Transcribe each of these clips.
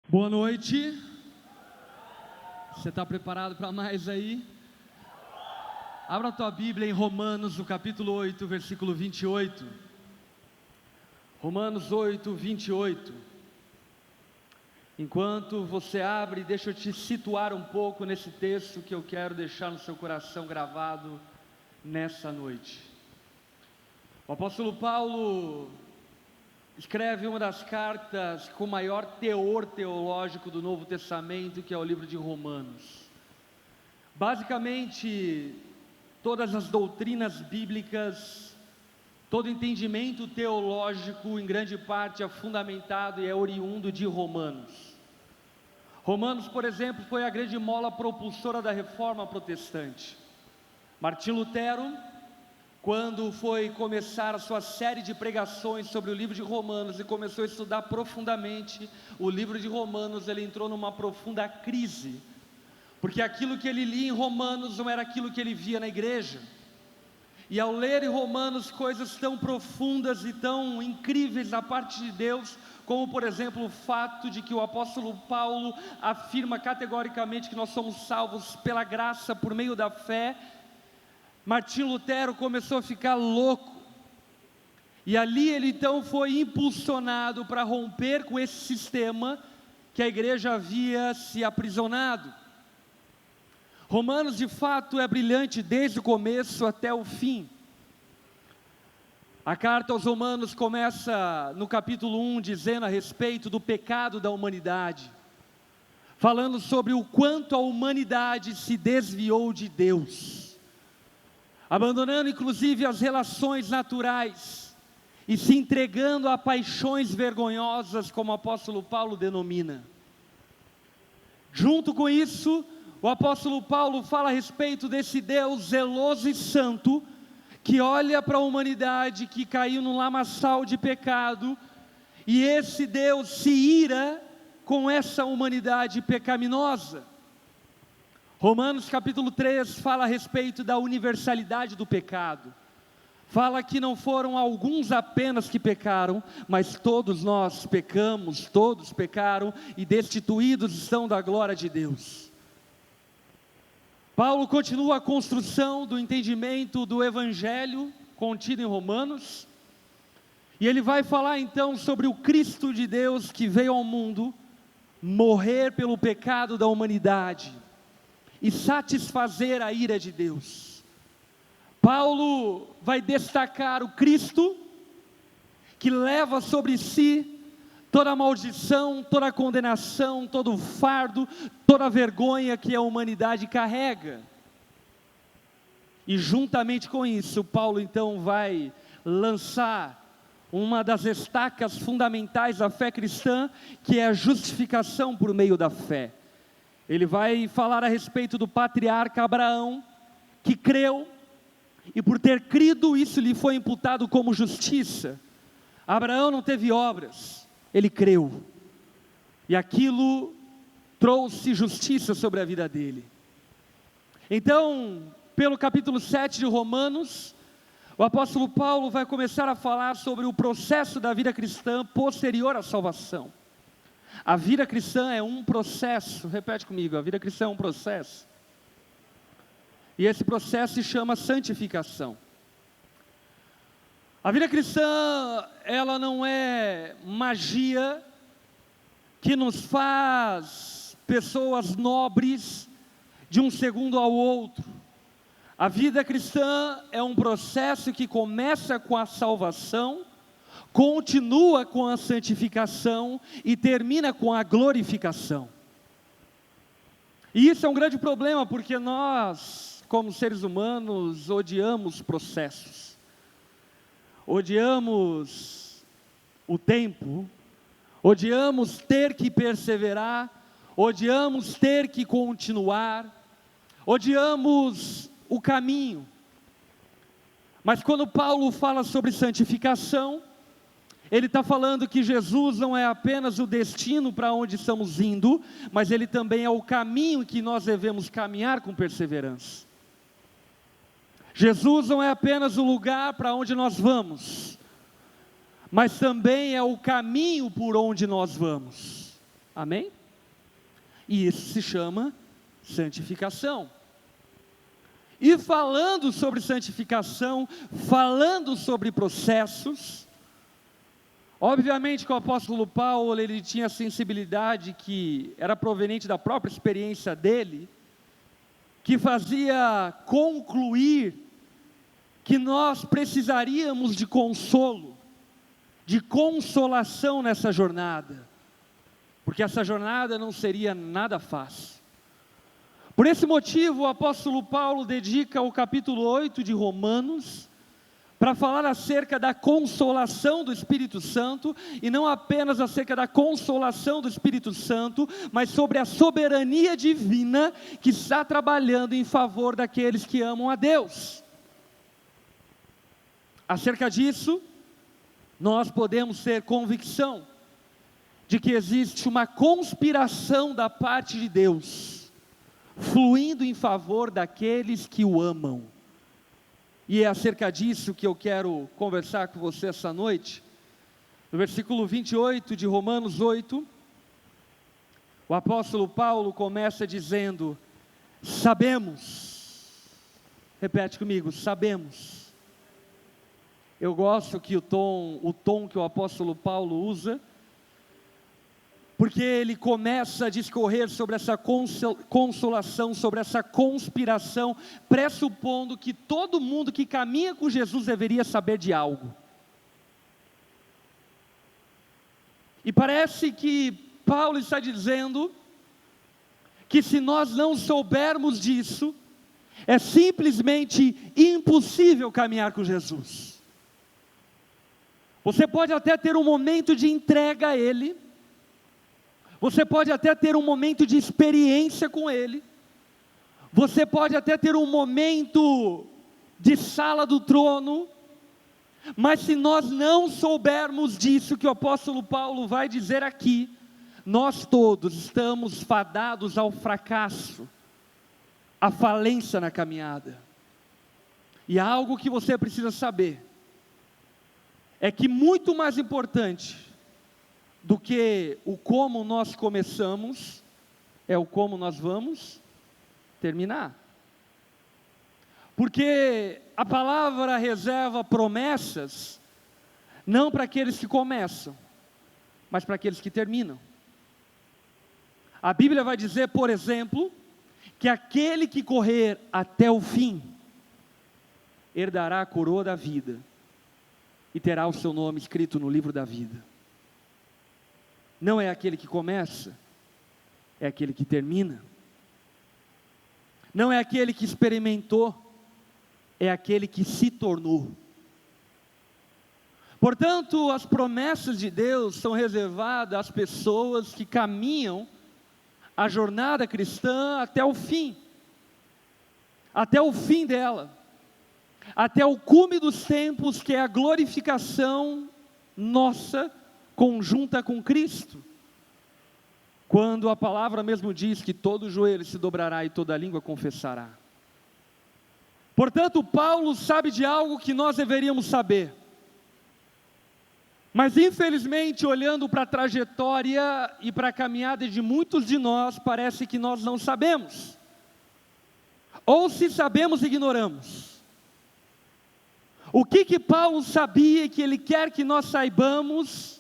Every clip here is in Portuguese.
Boa noite. Você está preparado para mais aí? Abra a tua Bíblia em Romanos, no capítulo 8, versículo 28. Romanos 8, 28. Enquanto você abre, deixa eu te situar um pouco nesse texto que eu quero deixar no seu coração gravado nessa noite. O apóstolo Paulo escreve uma das cartas com maior teor teológico do Novo Testamento, que é o livro de Romanos. Basicamente, todas as doutrinas bíblicas, todo entendimento teológico, em grande parte, é fundamentado e é oriundo de Romanos. Romanos, por exemplo, foi a grande mola propulsora da reforma protestante. Martinho Lutero, quando foi começar a sua série de pregações sobre o livro de Romanos e começou a estudar profundamente o livro de Romanos, ele entrou numa profunda crise, porque aquilo que ele lia em Romanos não era aquilo que ele via na igreja. E ao ler em Romanos coisas tão profundas e tão incríveis da parte de Deus, como por exemplo o fato de que o apóstolo Paulo afirma categoricamente que nós somos salvos pela graça por meio da fé, Martinho Lutero começou a ficar louco, e ali ele então foi impulsionado para romper com esse sistema que a igreja havia se aprisionado. Romanos de fato é brilhante desde o começo até o fim. A carta aos Romanos começa no capítulo 1 dizendo a respeito do pecado da humanidade, falando sobre o quanto a humanidade se desviou de Deus, abandonando inclusive as relações naturais e se entregando a paixões vergonhosas, como o apóstolo Paulo denomina. Junto com isso, o apóstolo Paulo fala a respeito desse Deus zeloso e santo, que olha para a humanidade que caiu no lamaçal de pecado, e esse Deus se ira com essa humanidade pecaminosa. Romanos capítulo 3 fala a respeito da universalidade do pecado. Fala que não foram alguns apenas que pecaram, mas todos nós pecamos, todos pecaram e destituídos estão da glória de Deus. Paulo continua a construção do entendimento do Evangelho contido em Romanos, e ele vai falar então sobre o Cristo de Deus que veio ao mundo morrer pelo pecado da humanidade e satisfazer a ira de Deus. Paulo vai destacar o Cristo que leva sobre si toda a maldição, toda a condenação, todo o fardo, toda a vergonha que a humanidade carrega. E juntamente com isso, Paulo então vai lançar uma das estacas fundamentais da fé cristã, que é a justificação por meio da fé. Ele vai falar a respeito do patriarca Abraão, que creu, e por ter crido, isso lhe foi imputado como justiça. Abraão não teve obras, ele creu, e aquilo trouxe justiça sobre a vida dele. Então, pelo capítulo 7 de Romanos, o apóstolo Paulo vai começar a falar sobre o processo da vida cristã posterior à salvação. A vida cristã é um processo, repete comigo, a vida cristã é um processo. E esse processo se chama santificação. A vida cristã, ela não é magia que nos faz pessoas nobres de um segundo ao outro. A vida cristã é um processo que começa com a salvação, continua com a santificação e termina com a glorificação. E isso é um grande problema, porque nós, como seres humanos, odiamos processos, odiamos o tempo, odiamos ter que perseverar, odiamos ter que continuar, odiamos o caminho. Mas quando Paulo fala sobre santificação, ele está falando que Jesus não é apenas o destino para onde estamos indo, mas ele também é o caminho que nós devemos caminhar com perseverança. Jesus não é apenas o lugar para onde nós vamos, mas também é o caminho por onde nós vamos. Amém? E isso se chama santificação. E falando sobre santificação, falando sobre processos, obviamente que o apóstolo Paulo, ele tinha a sensibilidade que era proveniente da própria experiência dele, que fazia concluir que nós precisaríamos de consolo, de consolação nessa jornada, porque essa jornada não seria nada fácil. Por esse motivo, o apóstolo Paulo dedica o capítulo 8 de Romanos para falar acerca da consolação do Espírito Santo, e não apenas acerca da consolação do Espírito Santo, mas sobre a soberania divina que está trabalhando em favor daqueles que amam a Deus. Acerca disso, nós podemos ter convicção de que existe uma conspiração da parte de Deus, fluindo em favor daqueles que o amam. E é acerca disso que eu quero conversar com você essa noite. No versículo 28 de Romanos 8, o apóstolo Paulo começa dizendo: sabemos, repete comigo, sabemos. Eu gosto que o tom que o apóstolo Paulo usa, porque ele começa a discorrer sobre essa consolação, sobre essa conspiração, pressupondo que todo mundo que caminha com Jesus deveria saber de algo. E parece que Paulo está dizendo que se nós não soubermos disso, é simplesmente impossível caminhar com Jesus. Você pode até ter um momento de entrega a Ele, você pode até ter um momento de experiência com Ele, você pode até ter um momento de sala do trono, mas se nós não soubermos disso que o apóstolo Paulo vai dizer aqui, nós todos estamos fadados ao fracasso, à falência na caminhada. E há algo que você precisa saber, é que muito mais importante do que o como nós começamos, é o como nós vamos terminar. Porque a palavra reserva promessas, não para aqueles que começam, mas para aqueles que terminam. A Bíblia vai dizer, por exemplo, que aquele que correr até o fim, herdará a coroa da vida, e terá o seu nome escrito no livro da vida. Não é aquele que começa, é aquele que termina. Não é aquele que experimentou, é aquele que se tornou. Portanto, as promessas de Deus são reservadas às pessoas que caminham a jornada cristã até o fim dela, até o cume dos tempos, que é a glorificação nossa, conjunta com Cristo, quando a palavra mesmo diz que todo joelho se dobrará e toda língua confessará. Portanto, Paulo sabe de algo que nós deveríamos saber, mas infelizmente, olhando para a trajetória e para a caminhada de muitos de nós, parece que nós não sabemos, ou se sabemos, ignoramos. O que Paulo sabia e que ele quer que nós saibamos,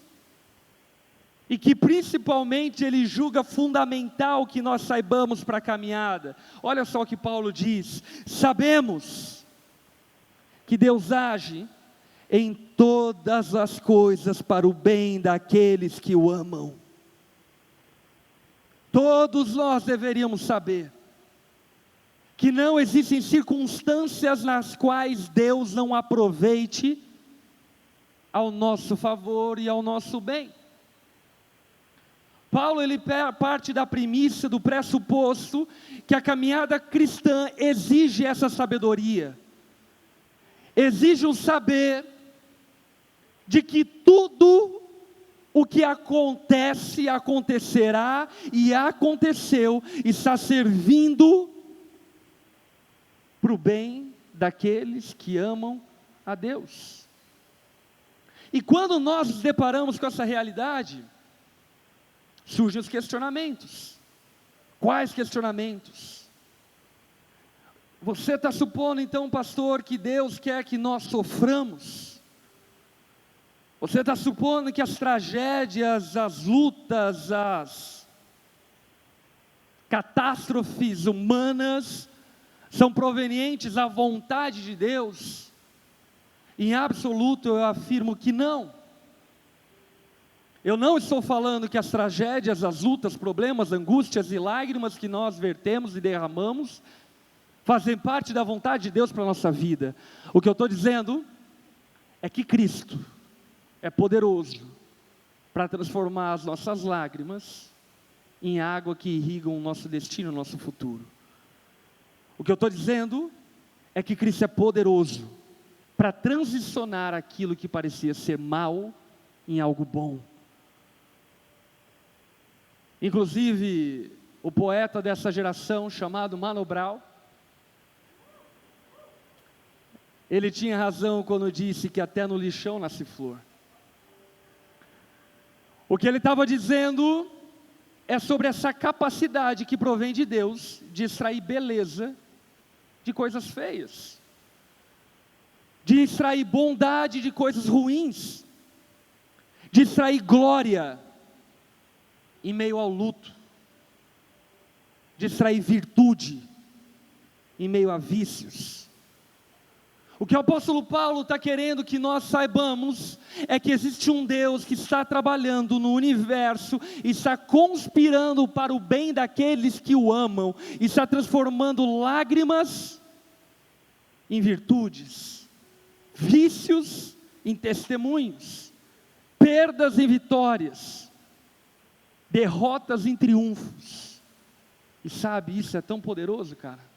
e que principalmente ele julga fundamental que nós saibamos para a caminhada? Olha só o que Paulo diz: sabemos que Deus age em todas as coisas para o bem daqueles que o amam. Todos nós deveríamos saber que não existem circunstâncias nas quais Deus não aproveite ao nosso favor e ao nosso bem. Paulo, ele parte da premissa, do pressuposto, que a caminhada cristã exige essa sabedoria, exige um saber de que tudo o que acontece, acontecerá e aconteceu, está servindo para o bem daqueles que amam a Deus. E quando nós nos deparamos com essa realidade, surgem os questionamentos. Quais questionamentos? Você está supondo então, pastor, que Deus quer que nós soframos? Você está supondo que as tragédias, as lutas, as catástrofes humanas são provenientes da vontade de Deus? Em absoluto eu afirmo que não. Eu não estou falando que as tragédias, as lutas, problemas, angústias e lágrimas que nós vertemos e derramamos fazem parte da vontade de Deus para a nossa vida. O que eu estou dizendo é que Cristo é poderoso para transformar as nossas lágrimas em água que irriga o nosso destino, o nosso futuro. O que eu estou dizendo é que Cristo é poderoso para transicionar aquilo que parecia ser mal em algo bom. Inclusive, o poeta dessa geração, chamado Mano Brown, ele tinha razão quando disse que até no lixão nasce flor. O que ele estava dizendo é sobre essa capacidade que provém de Deus de extrair beleza de coisas feias, de extrair bondade de coisas ruins, de extrair glória em meio ao luto, de extrair virtude em meio a vícios. O que o apóstolo Paulo está querendo que nós saibamos é que existe um Deus que está trabalhando no universo, está conspirando para o bem daqueles que o amam, está transformando lágrimas em virtudes, vícios em testemunhos, perdas em vitórias, derrotas em triunfos. E sabe, isso é tão poderoso, cara.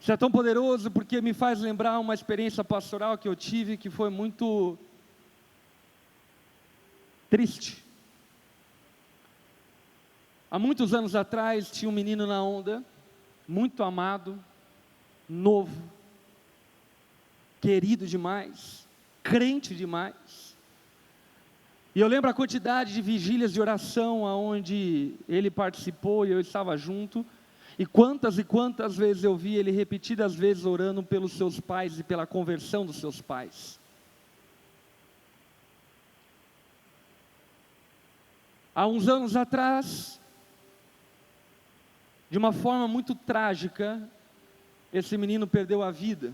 Isso é tão poderoso porque me faz lembrar uma experiência pastoral que eu tive que foi muito triste. Há muitos anos atrás tinha um menino na onda, muito amado, novo, querido demais, crente demais. E eu lembro a quantidade de vigílias de oração aonde ele participou e eu estava junto. E quantas vezes eu vi ele repetidas vezes orando pelos seus pais e pela conversão dos seus pais. Há uns anos atrás, de uma forma muito trágica, esse menino perdeu a vida.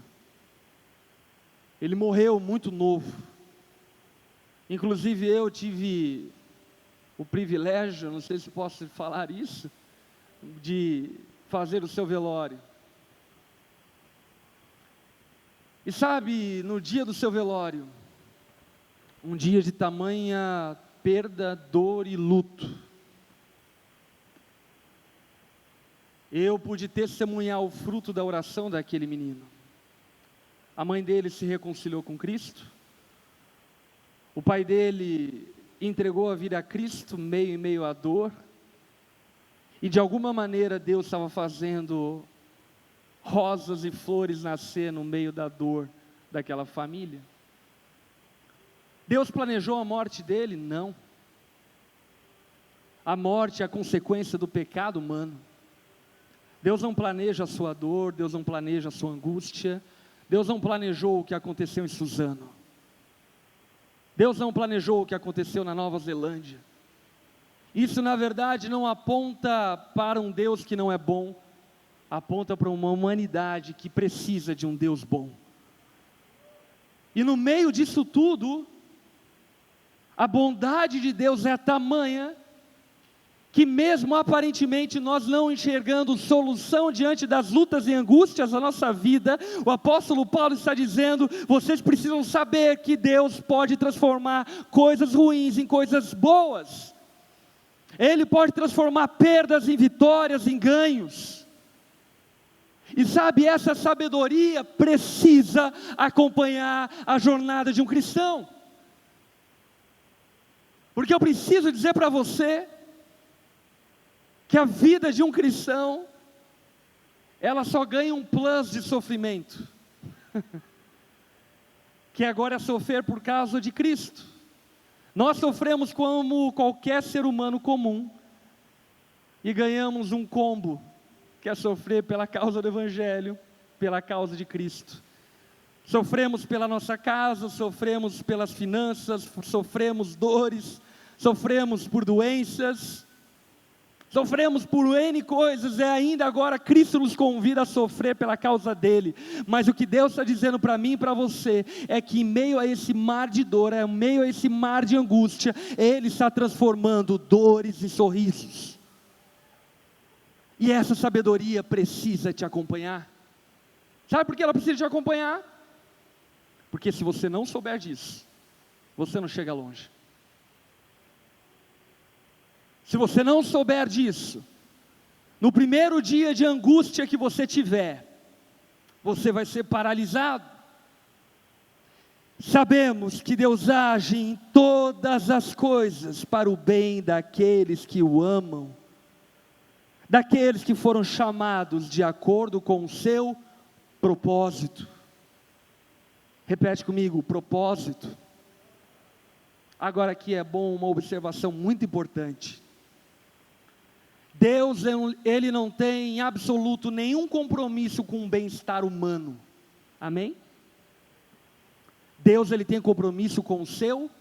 Ele morreu muito novo. Inclusive eu tive o privilégio, não sei se posso falar isso, de fazer o seu velório. E sabe, no dia do seu velório, um dia de tamanha perda, dor e luto, eu pude testemunhar o fruto da oração daquele menino. A mãe dele se reconciliou com Cristo, o pai dele entregou a vida a Cristo meio em meio à dor, e de alguma maneira Deus estava fazendo rosas e flores nascer no meio da dor daquela família. Deus planejou a morte dele? Não. A morte é a consequência do pecado humano. Deus não planeja a sua dor, Deus não planeja a sua angústia, Deus não planejou o que aconteceu em Suzano. Deus não planejou o que aconteceu na Nova Zelândia. Isso, na verdade, não aponta para um Deus que não é bom, aponta para uma humanidade que precisa de um Deus bom. E no meio disso tudo, a bondade de Deus é tamanha, que mesmo aparentemente nós não enxergando solução diante das lutas e angústias da nossa vida, o apóstolo Paulo está dizendo, vocês precisam saber que Deus pode transformar coisas ruins em coisas boas. Ele pode transformar perdas em vitórias, em ganhos. E sabe, essa sabedoria precisa acompanhar a jornada de um cristão. Porque eu preciso dizer para você que a vida de um cristão, ela só ganha um plus de sofrimento, que agora é sofrer por causa de Cristo. Nós sofremos como qualquer ser humano comum e ganhamos um combo, que é sofrer pela causa do Evangelho, pela causa de Cristo. Sofremos pela nossa casa, sofremos pelas finanças, sofremos dores, sofremos por doenças, sofremos por N coisas, e ainda agora Cristo nos convida a sofrer pela causa dEle. Mas o que Deus está dizendo para mim e para você, é que em meio a esse mar de dor, em meio a esse mar de angústia, Ele está transformando dores em sorrisos. E essa sabedoria precisa te acompanhar. Sabe por que ela precisa te acompanhar? Porque se você não souber disso, você não chega longe. Se você não souber disso, no primeiro dia de angústia que você tiver, você vai ser paralisado. Sabemos que Deus age em todas as coisas para o bem daqueles que o amam, daqueles que foram chamados de acordo com o seu propósito. Repete comigo, propósito. Agora aqui é bom uma observação muito importante. Deus, Ele não tem em absoluto nenhum compromisso com o bem-estar humano. Amém? Deus, Ele tem compromisso com o seu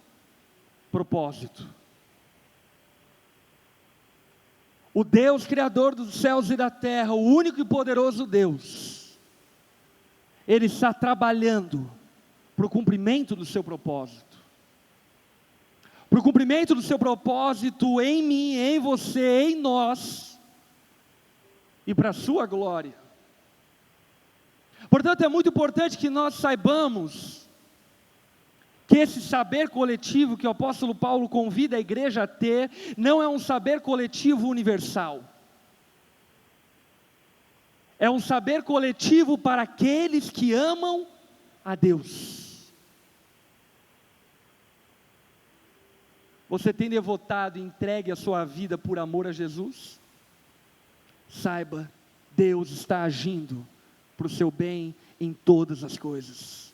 propósito. O Deus Criador dos céus e da terra, o único e poderoso Deus, Ele está trabalhando para o cumprimento do seu propósito. Para o cumprimento do seu propósito em mim, em você, em nós, e para a sua glória. Portanto, é muito importante que nós saibamos que esse saber coletivo que o apóstolo Paulo convida a igreja a ter, não é um saber coletivo universal. É um saber coletivo para aqueles que amam a Deus. Você tem devotado e entregue a sua vida por amor a Jesus? Saiba, Deus está agindo para o seu bem em todas as coisas.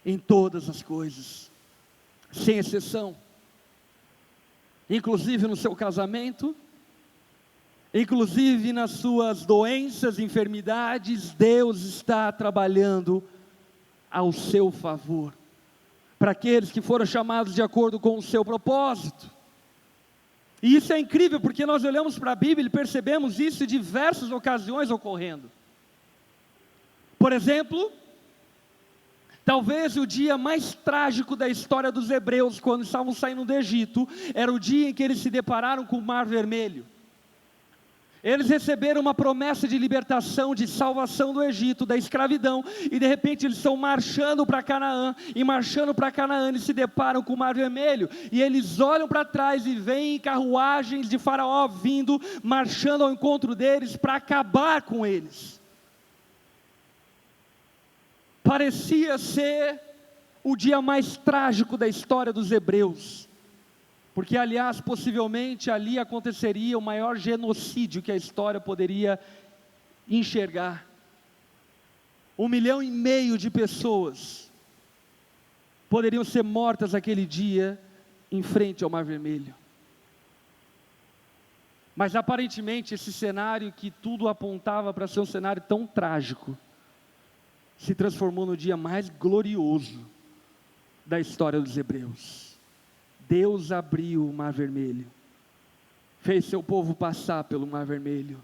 Em todas as coisas, sem exceção, inclusive no seu casamento, inclusive nas suas doenças, enfermidades, Deus está trabalhando ao seu favor, para aqueles que foram chamados de acordo com o seu propósito. E isso é incrível, porque nós olhamos para a Bíblia e percebemos isso em diversas ocasiões ocorrendo. Por exemplo, talvez o dia mais trágico da história dos hebreus, quando estavam saindo do Egito, era o dia em que eles se depararam com o Mar Vermelho. Eles receberam uma promessa de libertação, de salvação do Egito, da escravidão, e de repente eles estão marchando para Canaã, e marchando para Canaã, eles se deparam com o Mar Vermelho, e eles olham para trás e veem carruagens de Faraó vindo, marchando ao encontro deles para acabar com eles. Parecia ser o dia mais trágico da história dos hebreus, porque aliás, possivelmente ali aconteceria o maior genocídio que a história poderia enxergar. 1,5 milhão de pessoas poderiam ser mortas aquele dia em frente ao Mar Vermelho. Mas aparentemente esse cenário que tudo apontava para ser um cenário tão trágico, se transformou no dia mais glorioso da história dos hebreus. Deus abriu o Mar Vermelho, fez seu povo passar pelo Mar Vermelho,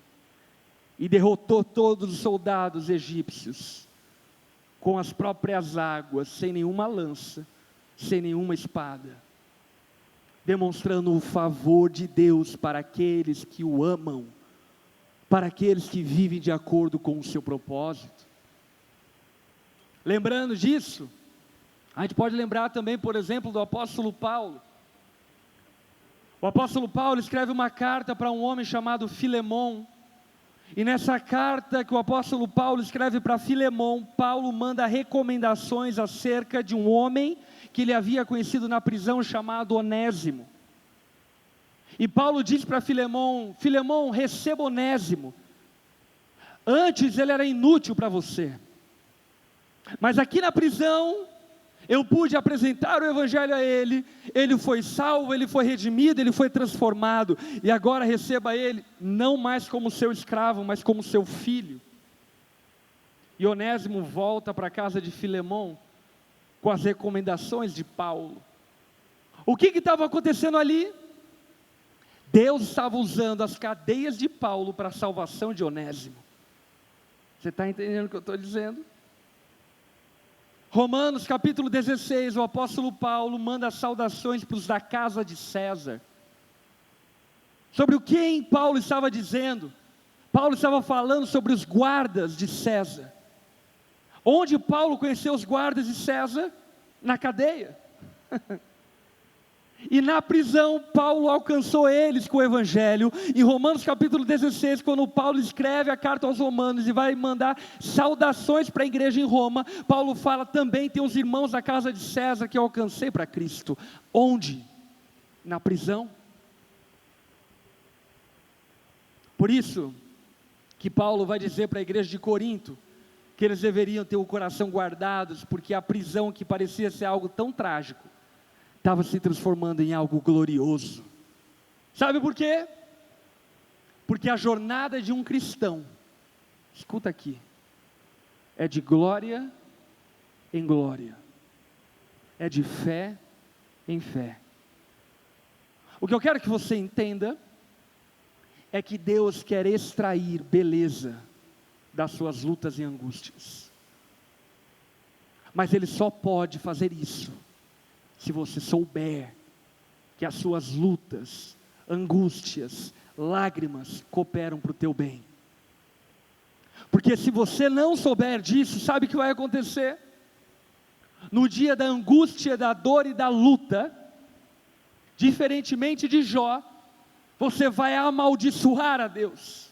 e derrotou todos os soldados egípcios, com as próprias águas, sem nenhuma lança, sem nenhuma espada, demonstrando o favor de Deus para aqueles que o amam, para aqueles que vivem de acordo com o seu propósito. Lembrando disso, a gente pode lembrar também, por exemplo, do apóstolo Paulo. O apóstolo Paulo escreve uma carta para um homem chamado Filemão, e nessa carta que o apóstolo Paulo escreve para Filemão, Paulo manda recomendações acerca de um homem que ele havia conhecido na prisão chamado Onésimo. E Paulo diz para Filemão: Filemão, receba Onésimo. Antes ele era inútil para você, mas aqui na prisão eu pude apresentar o Evangelho a ele, ele foi salvo, ele foi redimido, ele foi transformado, e agora receba ele, não mais como seu escravo, mas como seu filho. E Onésimo volta para a casa de Filemão, com as recomendações de Paulo. O que estava acontecendo ali? Deus estava usando as cadeias de Paulo para a salvação de Onésimo. Você está entendendo o que eu estou dizendo? Romanos capítulo 16, o apóstolo Paulo manda saudações para os da casa de César. Sobre o que Paulo estava dizendo? Paulo estava falando sobre os guardas de César. Onde Paulo conheceu os guardas de César? Na cadeia. E na prisão, Paulo alcançou eles com o Evangelho. Em Romanos capítulo 16, quando Paulo escreve a carta aos romanos e vai mandar saudações para a igreja em Roma, Paulo fala também, tem os irmãos da casa de César que eu alcancei para Cristo. Onde? Na prisão. Por isso que Paulo vai dizer para a igreja de Corinto, que eles deveriam ter o coração guardados, porque a prisão que parecia ser algo tão trágico, estava se transformando em algo glorioso. Sabe por quê? Porque a jornada de um cristão, escuta aqui, é de glória em glória, é de fé em fé. O que eu quero que você entenda, é que Deus quer extrair beleza das suas lutas e angústias, mas Ele só pode fazer isso, se você souber que as suas lutas, angústias, lágrimas cooperam para o teu bem. Porque se você não souber disso, sabe o que vai acontecer? No dia da angústia, da dor e da luta, diferentemente de Jó, você vai amaldiçoar a Deus.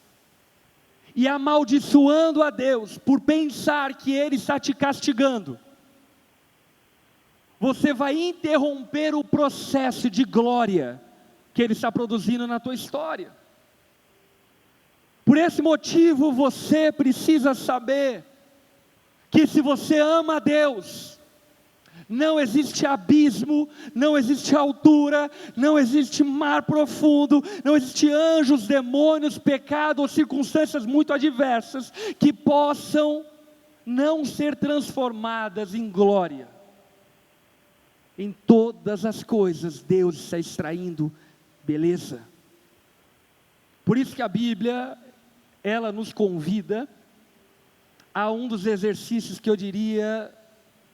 E amaldiçoando a Deus por pensar que Ele está te castigando, você vai interromper o processo de glória que Ele está produzindo na tua história. Por esse motivo, você precisa saber que se você ama a Deus, não existe abismo, não existe altura, não existe mar profundo, não existe anjos, demônios, pecado ou circunstâncias muito adversas que possam não ser transformadas em glória. Em todas as coisas, Deus está extraindo beleza. Por isso que a Bíblia, ela nos convida a um dos exercícios que eu diria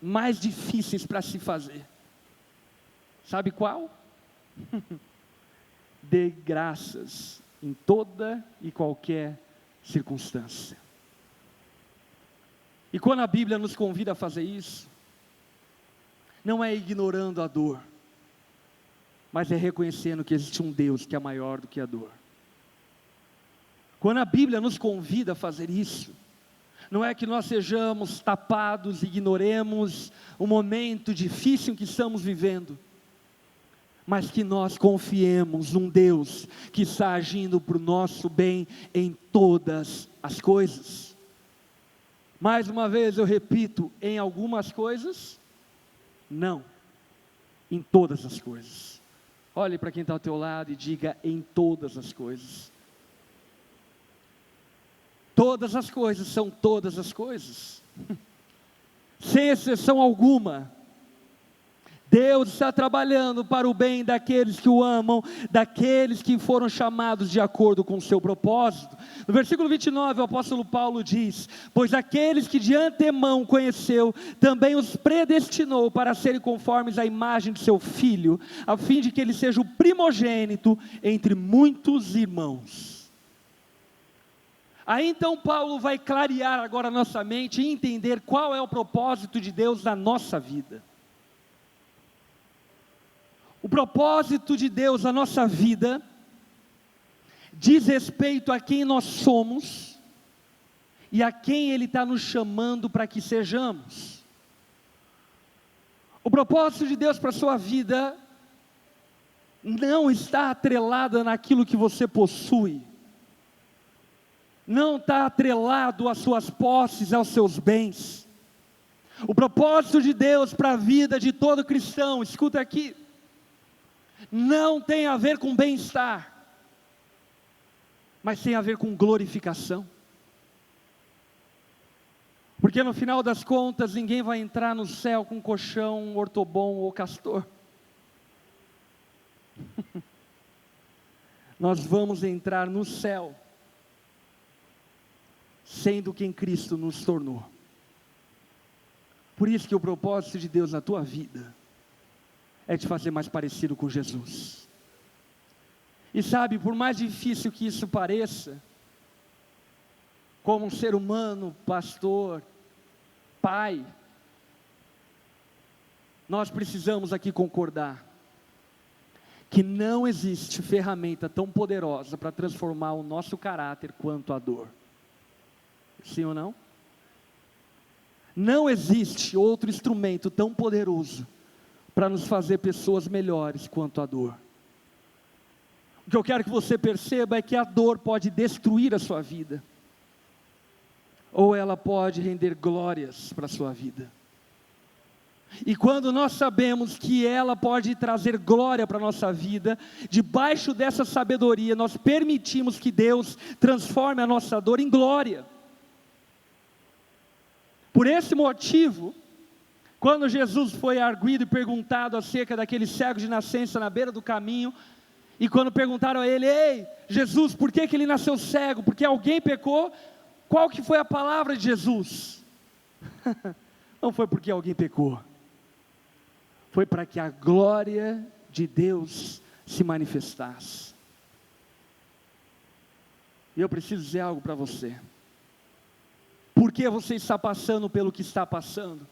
mais difíceis para se fazer. Sabe qual? Dê graças em toda e qualquer circunstância. E quando a Bíblia nos convida a fazer isso, não é ignorando a dor, mas é reconhecendo que existe um Deus que é maior do que a dor. Quando a Bíblia nos convida a fazer isso, não é que nós sejamos tapados, ignoremos o momento difícil em que estamos vivendo, mas que nós confiemos num Deus que está agindo para o nosso bem em todas as coisas. Mais uma vez eu repito, em algumas coisas, não, em todas as coisas. Olhe para quem está ao teu lado e diga: em todas as coisas. Todas as coisas são todas as coisas, sem exceção alguma. Deus está trabalhando para o bem daqueles que o amam, daqueles que foram chamados de acordo com o seu propósito. No versículo 29, o apóstolo Paulo diz: pois aqueles que de antemão conheceu, também os predestinou para serem conformes à imagem de seu Filho, a fim de que ele seja o primogênito entre muitos irmãos. Aí então Paulo vai clarear agora a nossa mente e entender qual é o propósito de Deus na nossa vida. O propósito de Deus na nossa vida diz respeito a quem nós somos e a quem Ele está nos chamando para que sejamos. O propósito de Deus para a sua vida não está atrelado naquilo que você possui, não está atrelado às suas posses, aos seus bens. O propósito de Deus para a vida de todo cristão, escuta aqui, não tem a ver com bem-estar, mas tem a ver com glorificação. Porque no final das contas, ninguém vai entrar no céu com colchão, ortobon ou castor. Nós vamos entrar no céu, sendo quem Cristo nos tornou. Por isso que o propósito de Deus na tua vida é te fazer mais parecido com Jesus. E sabe, por mais difícil que isso pareça, como um ser humano, pastor, pai, nós precisamos aqui concordar que não existe ferramenta tão poderosa para transformar o nosso caráter quanto a dor. Sim ou não? Não existe outro instrumento tão poderoso para nos fazer pessoas melhores quanto a dor. O que eu quero que você perceba é que a dor pode destruir a sua vida, ou ela pode render glórias para a sua vida. E quando nós sabemos que ela pode trazer glória para a nossa vida, debaixo dessa sabedoria, nós permitimos que Deus transforme a nossa dor em glória. Por esse motivo, quando Jesus foi arguido e perguntado acerca daquele cego de nascença na beira do caminho, e quando perguntaram a ele: ei, Jesus, por que ele nasceu cego? Porque alguém pecou? Qual que foi a palavra de Jesus? Não foi porque alguém pecou, foi para que a glória de Deus se manifestasse. E eu preciso dizer algo para você. Por que você está passando pelo que está passando?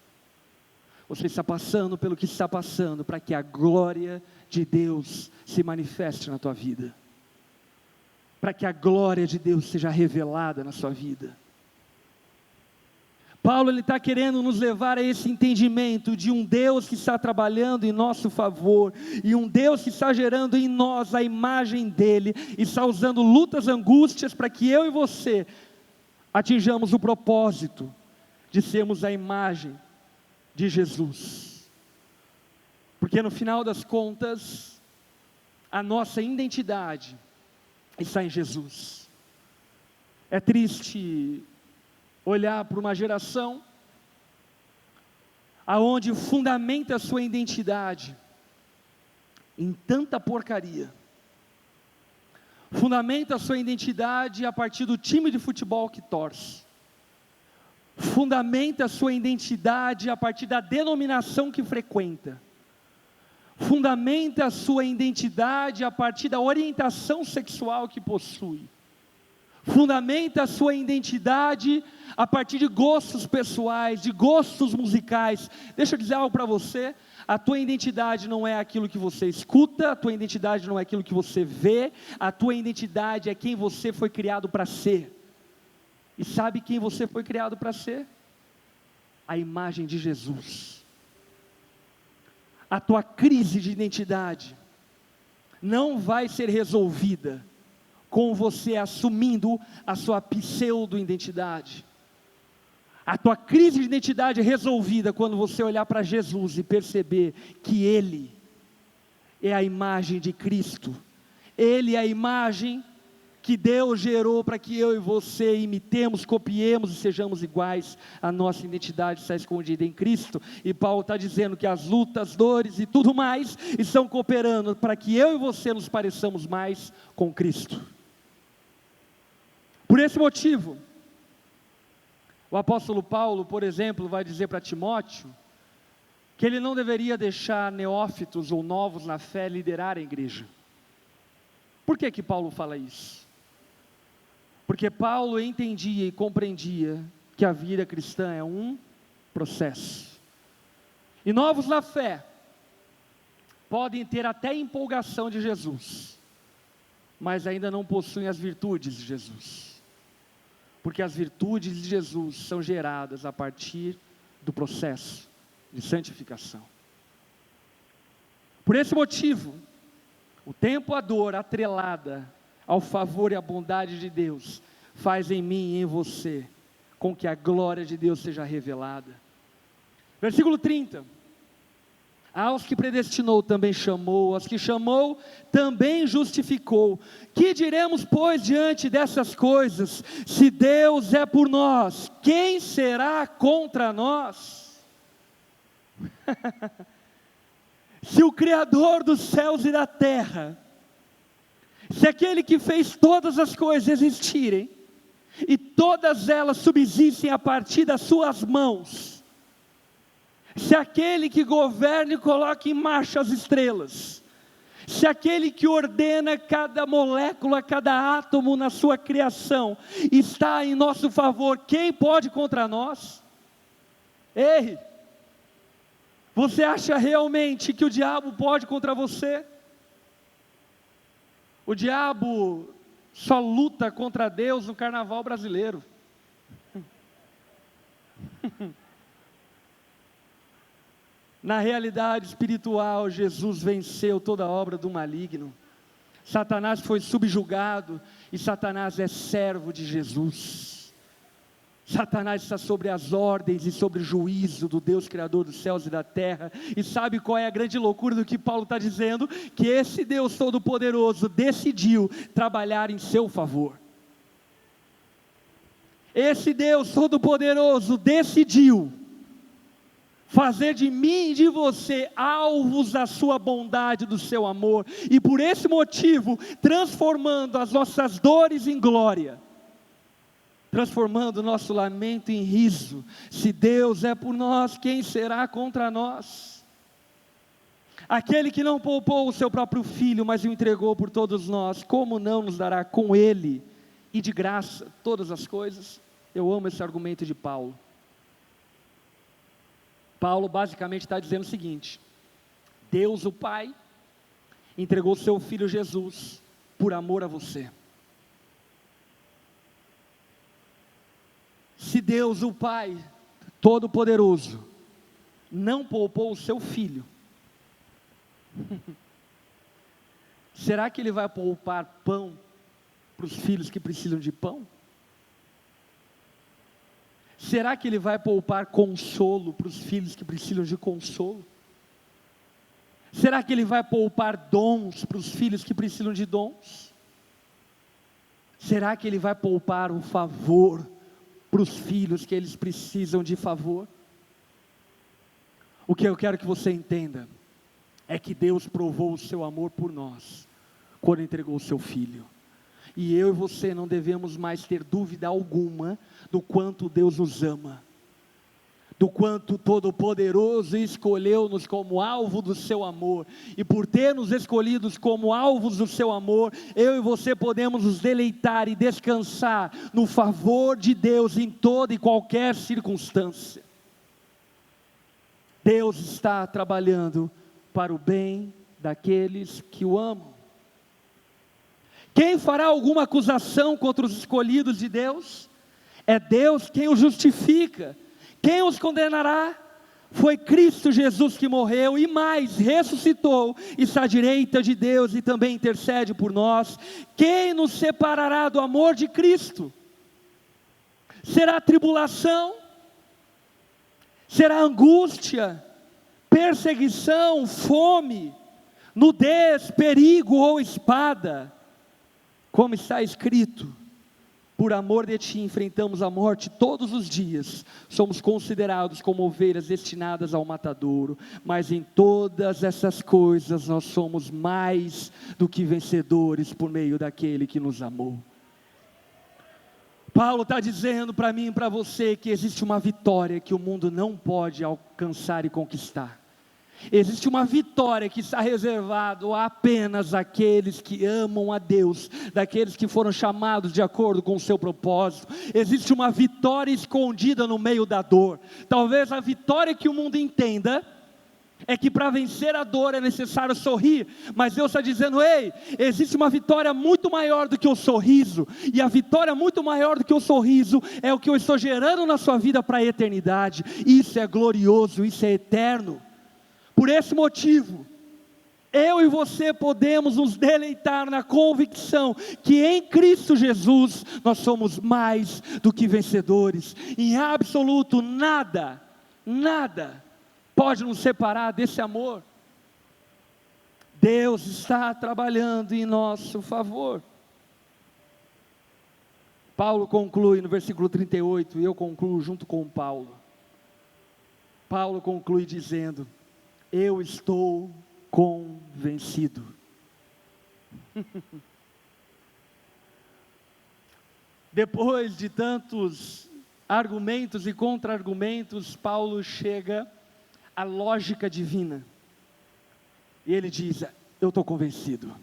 Você está passando pelo que está passando para que a glória de Deus se manifeste na tua vida, para que a glória de Deus seja revelada na sua vida. Paulo está querendo nos levar a esse entendimento de um Deus que está trabalhando em nosso favor, e um Deus que está gerando em nós a imagem dEle, e está usando lutas, angústias, para que eu e você atinjamos o propósito de sermos a imagem de Jesus. Porque no final das contas, a nossa identidade está em Jesus. É triste olhar para uma geração aonde fundamenta a sua identidade em tanta porcaria. Fundamenta a sua identidade a partir do time de futebol que torce. Fundamenta a sua identidade a partir da denominação que frequenta. Fundamenta a sua identidade a partir da orientação sexual que possui. Fundamenta a sua identidade a partir de gostos pessoais, de gostos musicais. Deixa eu dizer algo para você: a tua identidade não é aquilo que você escuta, a tua identidade não é aquilo que você vê, a tua identidade é quem você foi criado para ser. E sabe quem você foi criado para ser? A imagem de Jesus. A tua crise de identidade não vai ser resolvida com você assumindo a sua pseudo-identidade. A tua crise de identidade é resolvida quando você olhar para Jesus e perceber que Ele é a imagem de Cristo. Ele é a imagem que Deus gerou para que eu e você imitemos, copiemos e sejamos iguais. A nossa identidade está escondida em Cristo, e Paulo está dizendo que as lutas, dores e tudo mais estão cooperando para que eu e você nos pareçamos mais com Cristo. Por esse motivo, o apóstolo Paulo, por exemplo, vai dizer para Timóteo que ele não deveria deixar neófitos ou novos na fé liderar a igreja. Por que Paulo fala isso? Porque Paulo entendia e compreendia que a vida cristã é um processo. E novos na fé podem ter até empolgação de Jesus, mas ainda não possuem as virtudes de Jesus. Porque as virtudes de Jesus são geradas a partir do processo de santificação. Por esse motivo, o tempo, a dor atrelada ao favor e à bondade de Deus faz em mim e em você com que a glória de Deus seja revelada. Versículo 30. Aos que predestinou também chamou, aos que chamou também justificou. Que diremos, pois, diante dessas coisas? Se Deus é por nós, quem será contra nós? Se o Criador dos céus e da terra, se aquele que fez todas as coisas existirem, e todas elas subsistem a partir das suas mãos, se aquele que governa e coloca em marcha as estrelas, se aquele que ordena cada molécula, cada átomo na sua criação, está em nosso favor, quem pode contra nós? Ei, você acha realmente que o diabo pode contra você? O diabo só luta contra Deus no carnaval brasileiro. Na realidade espiritual, Jesus venceu toda a obra do maligno. Satanás foi subjugado e Satanás é servo de Jesus. Satanás está sobre as ordens e sobre o juízo do Deus Criador dos céus e da terra. E sabe qual é a grande loucura do que Paulo está dizendo? Que esse Deus Todo-Poderoso decidiu trabalhar em seu favor. Esse Deus Todo-Poderoso decidiu fazer de mim e de você alvos da sua bondade, do seu amor, e por esse motivo, transformando as nossas dores em glória, transformando o nosso lamento em riso. Se Deus é por nós, quem será contra nós? Aquele que não poupou o seu próprio filho, mas o entregou por todos nós, como não nos dará com ele, e de graça, todas as coisas? Eu amo esse argumento de Paulo. Paulo basicamente está dizendo o seguinte: Deus o Pai entregou seu Filho Jesus por amor a você. Se Deus o Pai Todo-Poderoso não poupou o seu Filho, será que Ele vai poupar pão para os filhos que precisam de pão? Será que Ele vai poupar consolo para os filhos que precisam de consolo? Será que Ele vai poupar dons para os filhos que precisam de dons? Será que Ele vai poupar o favor para os filhos que eles precisam de favor? O que eu quero que você entenda é que Deus provou o seu amor por nós quando entregou o seu Filho. E eu e você não devemos mais ter dúvida alguma do quanto Deus nos ama, do quanto Todo-Poderoso escolheu-nos como alvo do seu amor, e por ter nos escolhidos como alvos do seu amor, eu e você podemos nos deleitar e descansar no favor de Deus em toda e qualquer circunstância. Deus está trabalhando para o bem daqueles que o amam. Quem fará alguma acusação contra os escolhidos de Deus? É Deus quem os justifica. Quem os condenará? Foi Cristo Jesus que morreu e mais, ressuscitou, e está à direita de Deus e também intercede por nós. Quem nos separará do amor de Cristo? Será tribulação? Será angústia? Perseguição? Fome? Nudez? Perigo ou espada? Como está escrito: por amor de ti enfrentamos a morte todos os dias, somos considerados como ovelhas destinadas ao matadouro, mas em todas essas coisas nós somos mais do que vencedores por meio daquele que nos amou. Paulo está dizendo para mim e para você que existe uma vitória que o mundo não pode alcançar e conquistar. Existe uma vitória que está reservada apenas àqueles que amam a Deus, daqueles que foram chamados de acordo com o seu propósito. Existe uma vitória escondida no meio da dor. Talvez a vitória que o mundo entenda é que para vencer a dor é necessário sorrir, mas Deus está dizendo: ei, existe uma vitória muito maior do que o sorriso, e a vitória muito maior do que o sorriso é o que eu estou gerando na sua vida para a eternidade. Isso é glorioso, isso é eterno. Por esse motivo, eu e você podemos nos deleitar na convicção que em Cristo Jesus nós somos mais do que vencedores. Em absoluto nada pode nos separar desse amor? Deus está trabalhando em nosso favor. Paulo conclui no versículo 38, e eu concluo junto com Paulo. Paulo conclui dizendo: eu estou convencido. Depois de tantos argumentos e contra-argumentos, Paulo chega à lógica divina. E ele diz: eu estou convencido.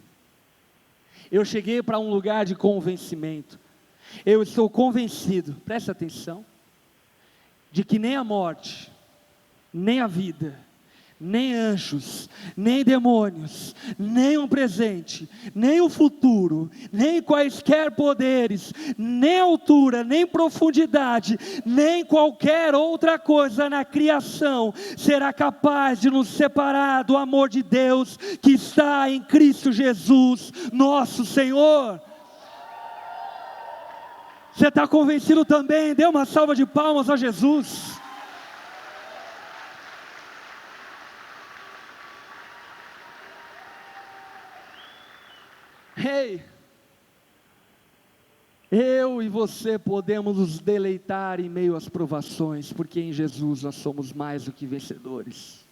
Eu cheguei para um lugar de convencimento. Eu estou convencido, presta atenção, de que nem a morte, nem a vida, nem anjos, nem demônios, nem o presente, nem o futuro, nem quaisquer poderes, nem altura, nem profundidade, nem qualquer outra coisa na criação será capaz de nos separar do amor de Deus que está em Cristo Jesus, nosso Senhor. Você está convencido também? Dê uma salva de palmas a Jesus. Ei, eu e você podemos nos deleitar em meio às provações, porque em Jesus nós somos mais do que vencedores.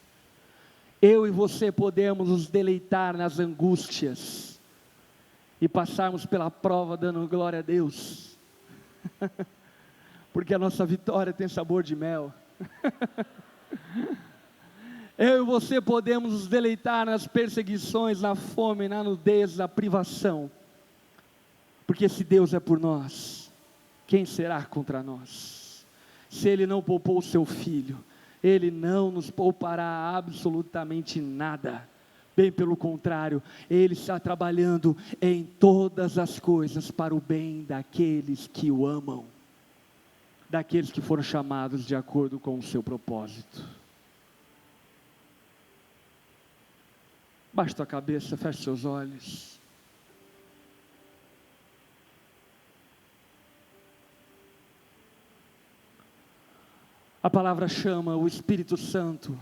Eu e você podemos nos deleitar nas angústias e passarmos pela prova dando glória a Deus. Porque a nossa vitória tem sabor de mel. Eu e você podemos nos deleitar nas perseguições, na fome, na nudez, na privação. Porque se Deus é por nós, quem será contra nós? Se Ele não poupou o seu Filho, Ele não nos poupará absolutamente nada. Bem pelo contrário, Ele está trabalhando em todas as coisas para o bem daqueles que o amam, daqueles que foram chamados de acordo com o seu propósito. Baixe tua cabeça, feche seus olhos. A palavra chama o Espírito Santo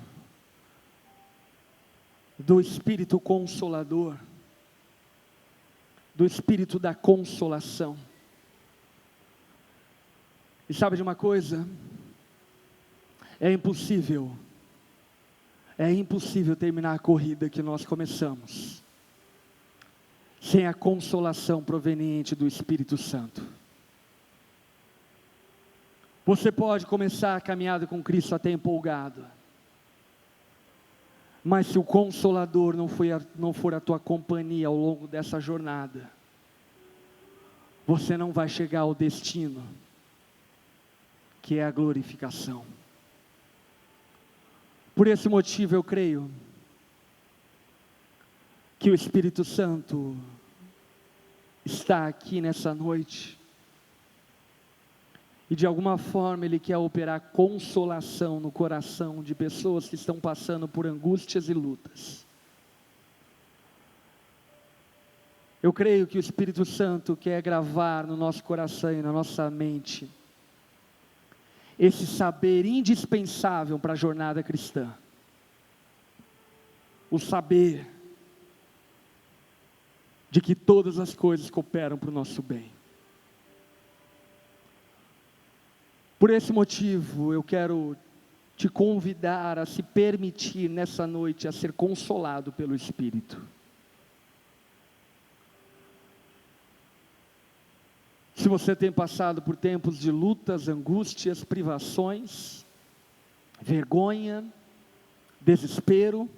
do Espírito Consolador, do Espírito da consolação. E sabe de uma coisa? É impossível terminar a corrida que nós começamos sem a consolação proveniente do Espírito Santo. Você pode começar a caminhada com Cristo até empolgado, mas se o Consolador não for a tua companhia ao longo dessa jornada, você não vai chegar ao destino, que é a glorificação. Por esse motivo eu creio que o Espírito Santo está aqui nessa noite, e de alguma forma Ele quer operar consolação no coração de pessoas que estão passando por angústias e lutas. Eu creio que o Espírito Santo quer gravar no nosso coração e na nossa mente esse saber indispensável para a jornada cristã. O saber de que todas as coisas cooperam para o nosso bem. Por esse motivo, eu quero te convidar a se permitir nessa noite a ser consolado pelo Espírito. Se você tem passado por tempos de lutas, angústias, privações, vergonha, desespero,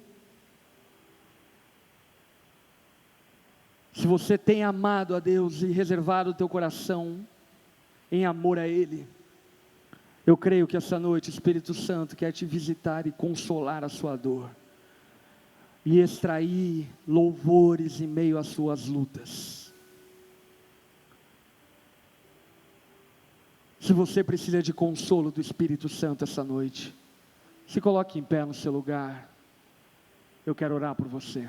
se você tem amado a Deus e reservado o teu coração em amor a Ele, eu creio que essa noite o Espírito Santo quer te visitar e consolar a sua dor, e extrair louvores em meio às suas lutas. Se você precisa de consolo do Espírito Santo essa noite, se coloque em pé no seu lugar, eu quero orar por você.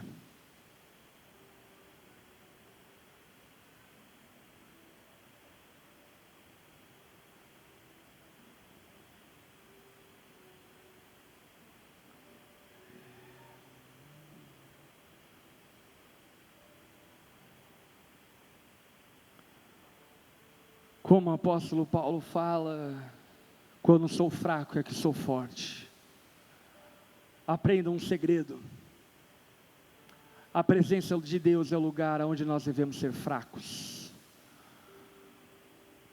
Como o apóstolo Paulo fala, quando sou fraco é que sou forte. Aprenda um segredo. A presença de Deus é o lugar onde nós devemos ser fracos,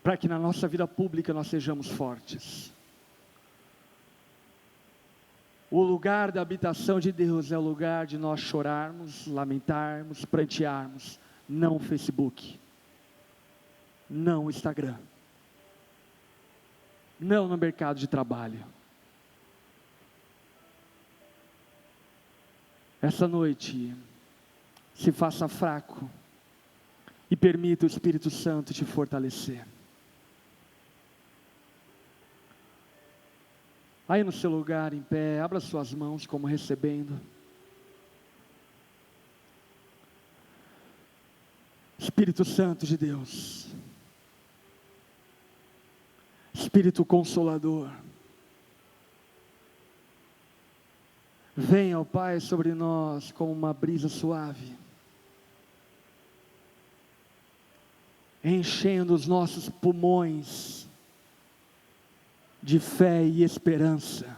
para que na nossa vida pública nós sejamos fortes. O lugar da habitação de Deus é o lugar de nós chorarmos, lamentarmos, prantearmos. Não o Facebook, não o Instagram, não no mercado de trabalho. Essa noite, se faça fraco e permita o Espírito Santo te fortalecer. Aí no seu lugar, em pé, abra suas mãos como recebendo. Espírito Santo de Deus, Espírito Consolador, venha, ó Pai, sobre nós como uma brisa suave, enchendo os nossos pulmões de fé e esperança.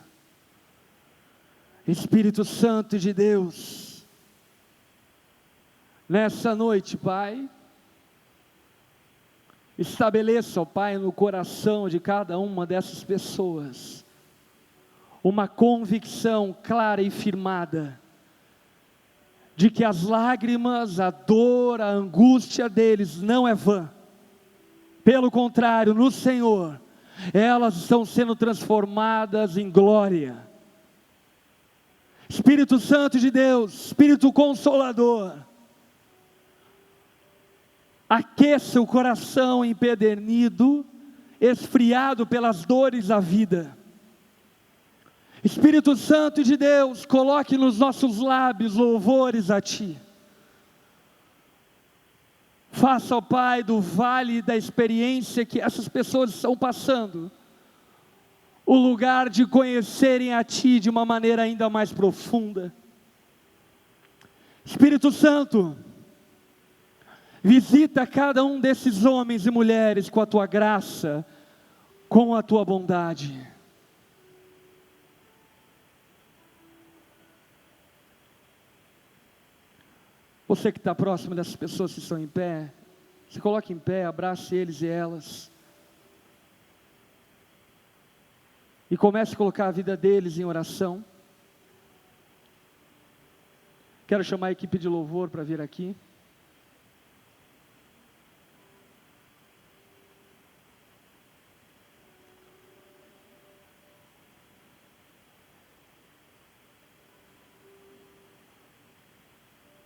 Espírito Santo de Deus, nessa noite, Pai, estabeleça, ó Pai, no coração de cada uma dessas pessoas, uma convicção clara e firmada, de que as lágrimas, a dor, a angústia deles não é vã. Pelo contrário, no Senhor, elas estão sendo transformadas em glória. Espírito Santo de Deus, Espírito Consolador, aqueça o coração empedernido, esfriado pelas dores da vida. Espírito Santo de Deus, coloque nos nossos lábios louvores a Ti. Faça, ó Pai, do vale da experiência que essas pessoas estão passando, o lugar de conhecerem a Ti de uma maneira ainda mais profunda. Espírito Santo, visita cada um desses homens e mulheres com a Tua graça, com a Tua bondade. Você que está próximo dessas pessoas que estão em pé, se coloque em pé, abrace eles e elas. E comece a colocar a vida deles em oração. Quero chamar a equipe de louvor para vir aqui.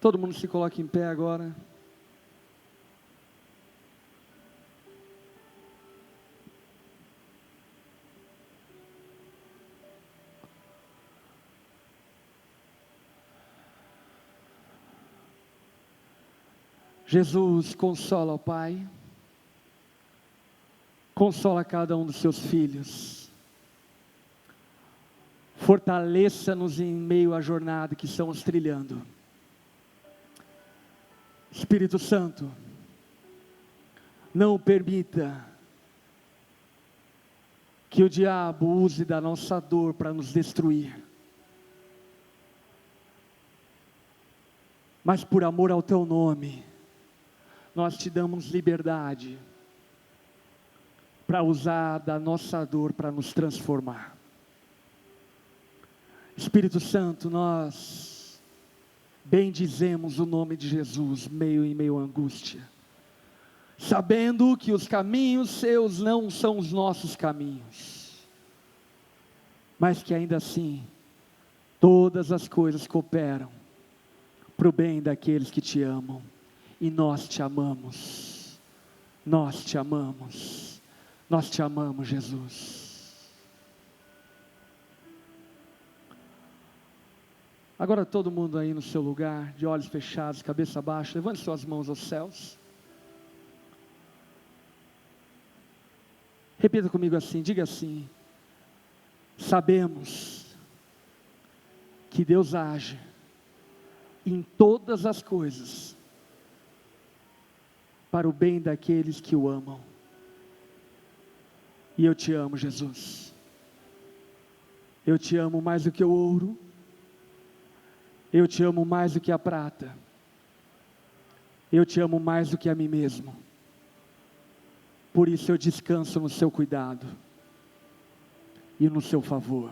Todo mundo se coloca em pé agora. Jesus, consola, ó Pai. Consola cada um dos seus filhos. Fortaleça-nos em meio à jornada que estamos trilhando. Espírito Santo, não permita que o diabo use da nossa dor para nos destruir, mas por amor ao Teu nome, nós Te damos liberdade para usar da nossa dor para nos transformar. Espírito Santo, nós bendizemos o nome de Jesus, em meio à angústia, sabendo que os caminhos Seus não são os nossos caminhos, mas que ainda assim, todas as coisas cooperam para o bem daqueles que Te amam, e nós Te amamos, nós Te amamos, nós Te amamos, Jesus. Agora todo mundo aí no seu lugar, de olhos fechados, cabeça baixa, levante suas mãos aos céus. Repita comigo assim, diga assim: sabemos que Deus age em todas as coisas para o bem daqueles que o amam E eu te amo, Jesus. Eu te amo mais do que o ouro. Eu te amo mais do que a prata. Eu te amo mais do que a mim mesmo. Por isso eu descanso no seu cuidado e no seu favor.